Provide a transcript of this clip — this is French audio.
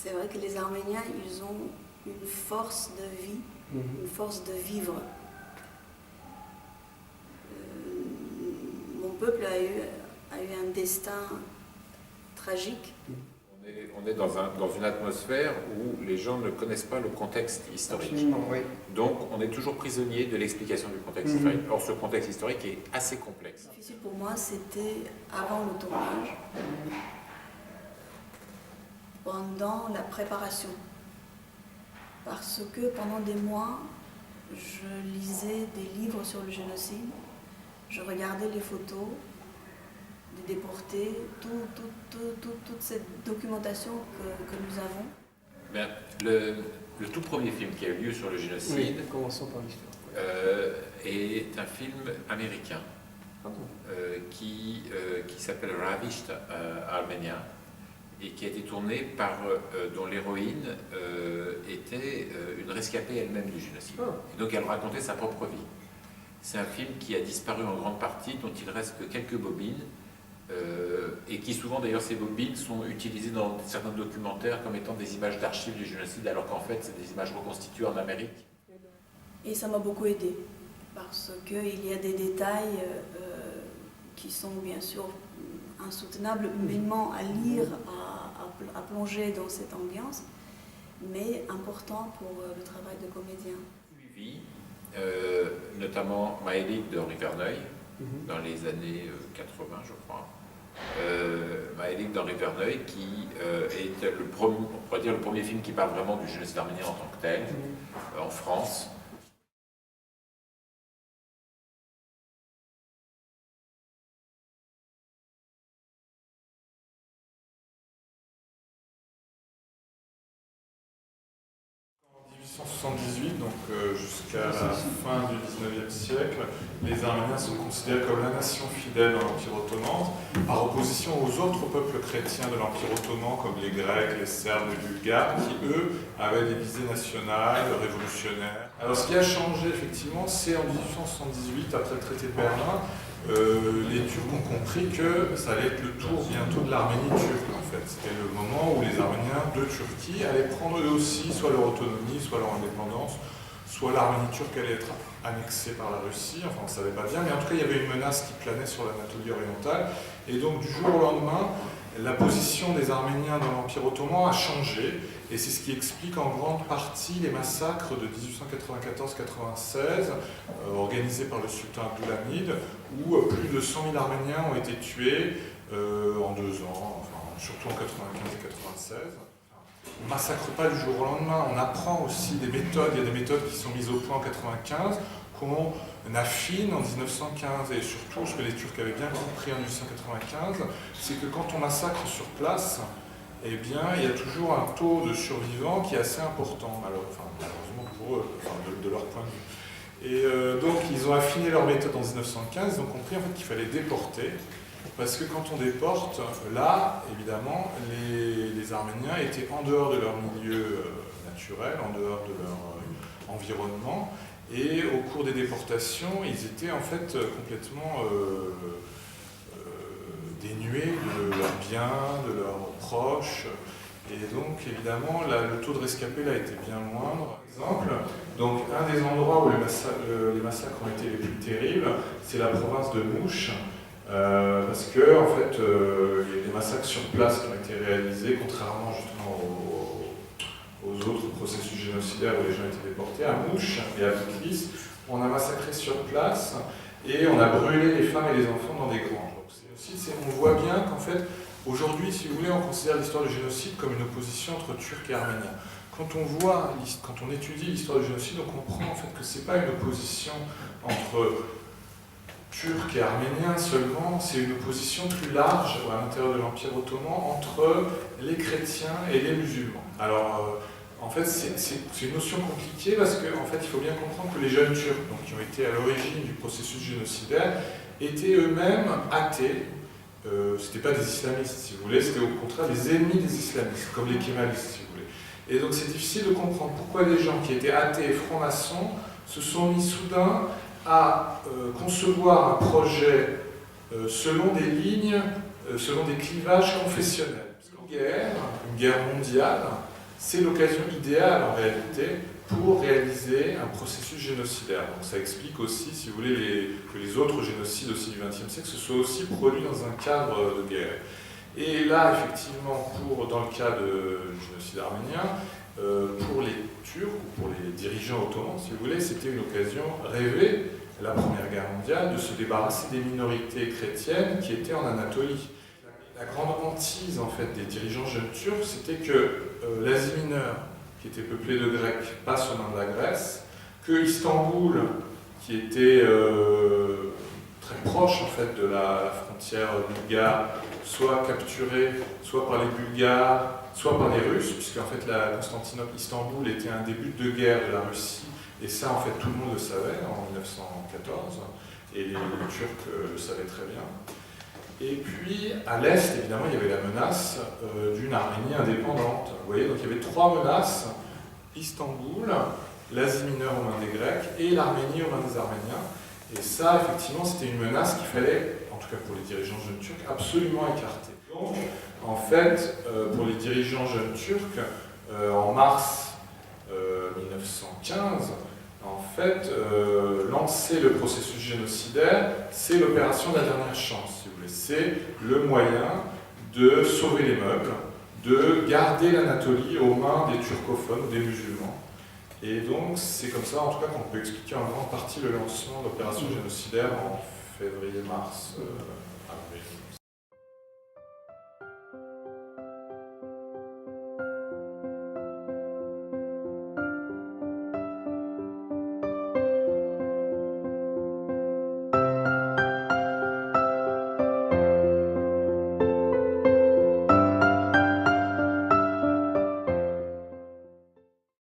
C'est vrai que les Arméniens, ils ont une force de vie, une force de vivre. Mon peuple a eu un destin tragique. On est dans une atmosphère où les gens ne connaissent pas le contexte historique. Absolument, oui. Donc on est toujours prisonnier de l'explication du contexte historique. Or ce contexte historique est assez complexe. Difficile pour moi, c'était avant le tournage, pendant la préparation. Parce que pendant des mois, je lisais des livres sur le génocide, je regardais les photos des déportés, toute cette documentation que nous avons. Bien, le tout premier film qui a eu lieu sur le génocide, Oui, commençons par l'histoire. est un film américain qui s'appelle Ravished Armenia et qui a été tourné dont l'héroïne était une rescapée elle-même du génocide. Et donc elle racontait sa propre vie. C'est un film qui a disparu en grande partie, dont il reste que quelques bobines, et qui souvent d'ailleurs ces bobines sont utilisées dans certains documentaires comme étant des images d'archives du génocide, alors qu'en fait c'est des images reconstituées en Amérique. Et ça m'a beaucoup aidé, parce qu'il y a des détails qui sont bien sûr insoutenables humainement à lire, à plonger dans cette ambiance, mais important pour le travail de comédien. Suivi, notamment Maëlik d'Henri Verneuil, dans les années 80 je crois. Maëlik d'Henri Verneuil qui est on pourrait dire le premier film qui parle vraiment du génocide arménien en tant que tel, en France. En 1878, donc jusqu'à la fin du 19e siècle, les Arméniens sont considérés comme la nation fidèle dans l'Empire ottoman, par opposition aux autres peuples chrétiens de l'Empire ottoman, comme les Grecs, les Serbes, les Bulgares, qui eux avaient des visées nationales, révolutionnaires. Alors ce qui a changé effectivement, c'est en 1878, après le traité de Berlin, les Turcs ont compris que ça allait être le tour bientôt de l'Arménie turque en fait. C'était le moment où les Arméniens de Turquie allaient prendre eux aussi soit leur autonomie, soit leur indépendance, soit l'Arménie turque allait être annexée par la Russie, enfin on ne savait pas bien, mais en tout cas il y avait une menace qui planait sur l'Anatolie orientale, et donc du jour au lendemain, la position des Arméniens dans l'Empire ottoman a changé, et c'est ce qui explique en grande partie les massacres de 1894-96 organisés par le sultan Abdulhamid, où plus de 100 000 Arméniens ont été tués en 2 ans, enfin, surtout en 95 et 96. On ne massacre pas du jour au lendemain, on apprend aussi des méthodes, il y a des méthodes qui sont mises au point en 95, qu'on affine en 1915, et surtout ce que les Turcs avaient bien compris en 1895, c'est que quand on massacre sur place, eh bien, il y a toujours un taux de survivants qui est assez important, malheureusement pour eux, de leur point de vue. Et donc ils ont affiné leur méthode en 1915, ils ont compris en fait, qu'il fallait déporter, parce que quand on déporte, là, évidemment, les Arméniens étaient en dehors de leur milieu naturel, en dehors de leur environnement, et au cours des déportations, ils étaient en fait complètement dénués de leurs biens, de leurs proches, et donc évidemment le taux de rescapés là était bien moindre. Par exemple, donc un des endroits où les massacres ont été les plus terribles, c'est la province de Mouche, parce que en fait, il y a des massacres sur place qui ont été réalisés, contrairement justement aux autres processus génocidaires où les gens étaient déportés. À Mouche et à Bitlis, on a massacré sur place et on a brûlé les femmes et les enfants dans des granges. On voit bien qu'en fait, aujourd'hui, si vous voulez, on considère l'histoire du génocide comme une opposition entre Turcs et Arméniens. Quand on étudie l'histoire du génocide, on comprend en fait que ce n'est pas une opposition entre Turcs et Arméniens seulement, c'est une opposition plus large à l'intérieur de l'Empire ottoman entre les chrétiens et les musulmans. Alors, en fait, c'est une notion compliquée parce qu'en fait, il faut bien comprendre que les jeunes Turcs, donc, qui ont été à l'origine du processus génocidaire, étaient eux-mêmes athées. C'était pas des islamistes, si vous voulez, c'était au contraire des ennemis des islamistes, comme les kémalistes, si vous voulez. Et donc c'est difficile de comprendre pourquoi des gens qui étaient athées et francs-maçons se sont mis soudain à concevoir un projet selon des lignes, selon des clivages confessionnels. Parce qu'en une guerre mondiale, c'est l'occasion idéale en réalité pour réaliser un processus génocidaire. Donc ça explique aussi, si vous voulez, que les autres génocides aussi du XXe siècle se soient aussi produits dans un cadre de guerre. Et là, effectivement, dans le cas du génocide arménien, pour les Turcs ou pour les dirigeants ottomans, si vous voulez, c'était une occasion rêvée, la Première Guerre mondiale, de se débarrasser des minorités chrétiennes qui étaient en Anatolie. La grande hantise en fait, des dirigeants jeunes turcs, c'était que l'Asie mineure, qui était peuplée de Grecs, passe aux mains de la Grèce, que Istanbul, qui était très proche en fait, de la frontière bulgare, soit capturée soit par les Bulgares, soit par les Russes, puisque en fait Constantinople, Istanbul était un début de guerre de la Russie, et ça en fait tout le monde le savait en 1914, et les Turcs le savaient très bien. Et puis, à l'Est, évidemment, il y avait la menace d'une Arménie indépendante. Vous voyez, donc il y avait trois menaces, Istanbul, l'Asie mineure aux mains des Grecs et l'Arménie aux mains des Arméniens. Et ça, effectivement, c'était une menace qu'il fallait, en tout cas pour les dirigeants jeunes turcs, absolument écarter. Donc, en fait, pour les dirigeants jeunes turcs, en mars 1915, en fait, lancer le processus génocidaire, c'est l'opération de la dernière chance, si vous voulez. C'est le moyen de sauver les meubles, de garder l'Anatolie aux mains des turcophones, des musulmans. Et donc, c'est comme ça, en tout cas, qu'on peut expliquer en grande partie le lancement de l'opération génocidaire en février-mars avril.